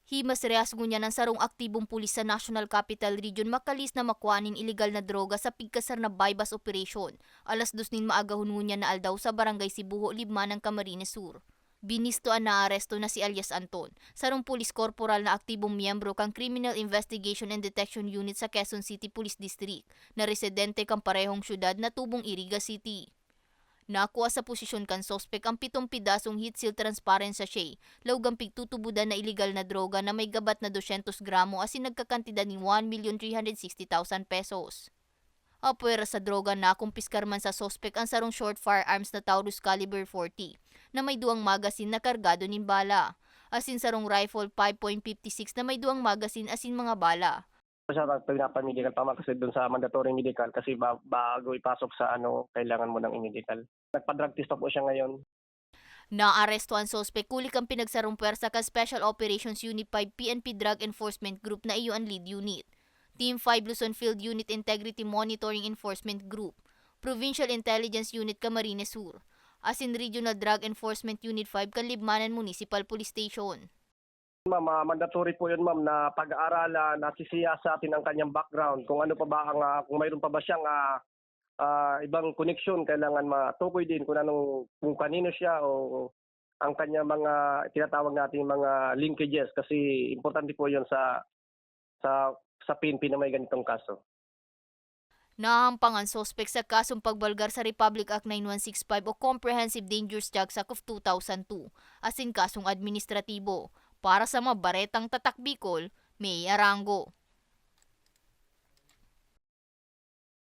Himas rehasgo niya ng sarong aktibong pulis sa National Capital Region makalis na makuanin illegal na droga sa pigkasar na bypass operation. Alas 2 nin maagahon niya na aldaw sa barangay Sibuho, Libmanan, Camarines Sur. Binistoan na aresto na si alias Anton, sarong pulis korporal na aktibong miyembro kang Criminal Investigation and Detection Unit sa Quezon City Police District, na residente kang parehong syudad na Tubong, Iriga City. Nakuha sa posisyon kan sospek ang 7 pidasong heat seal transparent sachet, lawgang pigtutubudan na iligal na droga na may gabat na 200 gramo asin nagkakantidad ni 1,360,000 pesos. Apuera sa droga na kumpiskar man sa sospek ang sarong short firearms na Taurus caliber 40 na may 2 magasin na kargado nin bala, asin sarong rifle 5.56 na may 2 magasin asin mga bala. Siya pinapamedical pa kasi doon sa mandatory medical kasi bago ipasok sa kailangan mo ng medical. Nagpa-drug test pa po siya ngayon. Naaresto ang sospek kulik ang pinagsarong puwersa ka Special Operations Unit 5 PNP Drug Enforcement Group na iyo ang lead unit. Team 5 Luzon Field Unit Integrity Monitoring Enforcement Group, Provincial Intelligence Unit Camarines Sur, asin Regional Drug Enforcement Unit 5 kan Libmanan Municipal Police Station. Ma'am, mandatory po yun ma'am na pag-aaralan, nasisiya sa atin ang kanyang background, kung ano pa ba ang kung mayroon pa ba siyang ibang connection, kailangan matukoy din kung kanino siya o ang kanya mga tinatawag nating mga linkages kasi importante po yun sa PNP na may ganitong kaso. Nahampang ang sospek sa kasong pagbalgar sa Republic Act 9165 o Comprehensive Dangerous Drugs Act of 2002, asin kasong administratibo. Para sa mga baretang tatak Bicol, Mae Arango.